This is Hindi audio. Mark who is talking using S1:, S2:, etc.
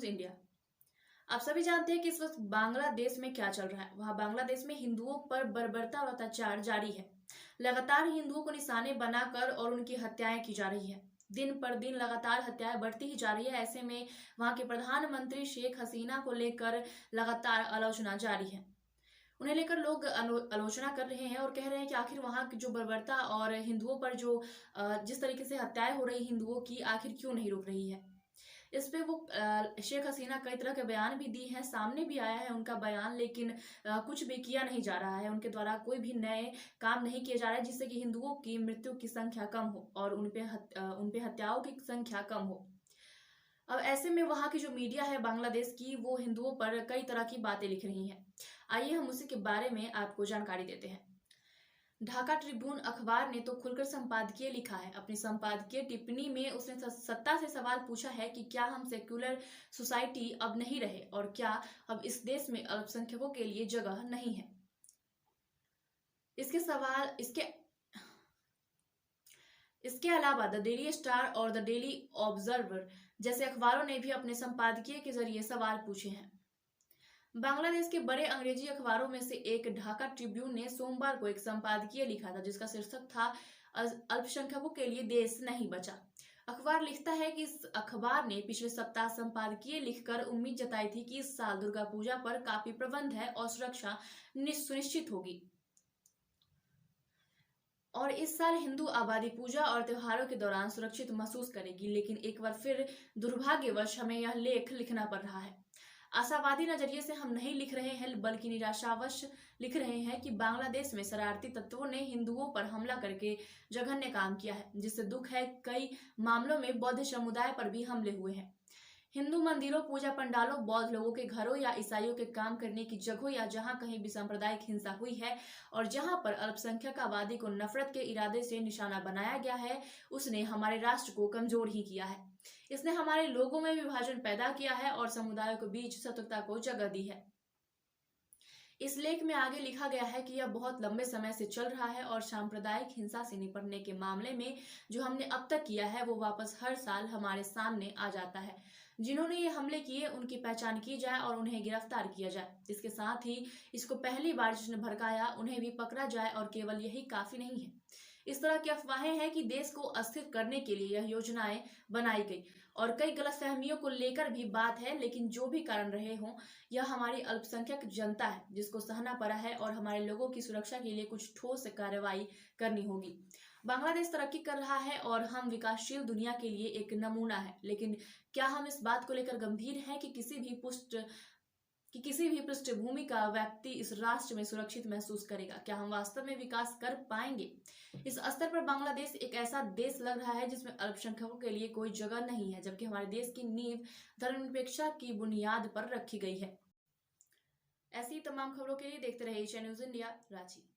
S1: इंडिया। आप सभी जानते हैं कि इस वक्त बांग्लादेश में क्या चल रहा है। वहां बांग्लादेश में हिंदुओं पर बर्बरता और अत्याचार जारी है। लगातार हिंदुओं को निशाने बनाकर और उनकी हत्याएं की जा रही है। दिन पर दिन लगातार हत्याएं बढ़ती ही जा रही है। ऐसे में वहां के प्रधानमंत्री शेख हसीना को लेकर लगातार आलोचना जारी है। उन्हें लेकर लोग आलोचना कर रहे हैं और कह रहे हैं कि आखिर वहां की जो बर्बरता और हिंदुओं पर जो जिस तरीके से हत्याएं हो रही हिंदुओं की, आखिर क्यों नहीं रुक रही है। इस पे वो शेख हसीना कई तरह के बयान भी दिए हैं, सामने भी आया है उनका बयान, लेकिन कुछ भी किया नहीं जा रहा है। उनके द्वारा कोई भी नए काम नहीं किए जा रहे जिससे कि हिंदुओं की मृत्यु की संख्या कम हो और उनपे हत्याओं की संख्या कम हो। अब ऐसे में वहां की जो मीडिया है बांग्लादेश की, वो हिंदुओं पर कई तरह की बातें लिख रही हैं। आइए हम उसी के बारे में आपको जानकारी देते हैं। ढाका ट्रिब्यून अखबार ने तो खुलकर संपादकीय लिखा है। अपनी संपादकीय टिप्पणी में उसने सत्ता से सवाल पूछा है कि क्या हम सेक्युलर सोसाइटी अब नहीं रहे और क्या अब इस देश में अल्पसंख्यकों के लिए जगह नहीं है। इसके अलावा द डेली स्टार और द डेली ऑब्जर्वर जैसे अखबारों ने भी अपने संपादकीय के जरिए सवाल पूछे हैं। बांग्लादेश के बड़े अंग्रेजी अखबारों में से एक ढाका ट्रिब्यून ने सोमवार को एक संपादकीय लिखा था जिसका शीर्षक था अल्पसंख्यकों के लिए देश नहीं बचा। अखबार लिखता है कि इस अखबार ने पिछले सप्ताह संपादकीय लिखकर उम्मीद जताई थी कि इस साल दुर्गा पूजा पर काफी प्रबंध है और सुरक्षा सुनिश्चित होगी और इस साल हिंदू आबादी पूजा और त्योहारों के दौरान सुरक्षित महसूस करेगी। लेकिन एक बार फिर दुर्भाग्यवश हमें यह लेख लिखना पड़ रहा है। आशावादी नजरिए से हम नहीं लिख रहे हैं बल्कि निराशावश लिख रहे हैं कि बांग्लादेश में शरारती तत्वों ने हिंदुओं पर हमला करके जघन्य काम किया है, जिससे दुख है। कई मामलों में बौद्ध समुदाय पर भी हमले हुए हैं। हिंदू मंदिरों, पूजा पंडालों, बौद्ध लोगों के घरों या ईसाइयों के काम करने की जगहों या जहां कहीं भी सांप्रदायिक हिंसा हुई है और जहां पर अल्पसंख्यक आबादी को नफरत के इरादे से निशाना बनाया गया है, उसने हमारे राष्ट्र को कमजोर ही किया है। इसने हमारे लोगों में विभाजन पैदा किया है और समुदायों के बीच शत्रुता को जगह दी है। इस लेख में आगे लिखा गया है कि यह बहुत लंबे समय से चल रहा है और सांप्रदायिक हिंसा से निपटने के मामले में जो हमने अब तक किया है वो वापस हर साल हमारे सामने आ जाता है। जिन्होंने ये हमले किए उनकी पहचान की जाए और उन्हें गिरफ्तार किया जाए। इसके साथ ही इसको पहली बार जिसने भड़काया उन्हें भी पकड़ा जाए और केवल यही काफी नहीं है। इस तरह की अफवाहें हैं कि देश को अस्थिर करने के लिए यह योजनाएं बनाई गई और कई गलतफहमियों को लेकर भी बात है। लेकिन जो भी कारण रहे हों, यह हमारी अल्पसंख्यक जनता है जिसको सहना पड़ा है और हमारे लोगों की सुरक्षा के लिए कुछ ठोस कार्रवाई करनी होगी। बांग्लादेश तरक्की कर रहा है और हम विकासशील दुनिया के लिए एक नमूना है, लेकिन क्या हम इस बात को लेकर गंभीर हैं कि किसी भी पृष्ठभूमि का व्यक्ति इस राष्ट्र में सुरक्षित महसूस करेगा? क्या हम वास्तव में विकास कर पाएंगे? इस स्तर पर बांग्लादेश एक ऐसा देश लग रहा है जिसमें अल्पसंख्यकों के लिए कोई जगह नहीं है, जबकि हमारे देश की नींव धर्मनिरपेक्षता की बुनियाद पर रखी गई है। ऐसी तमाम खबरों के लिए देखते रहिए एशिया न्यूज इंडिया रांची।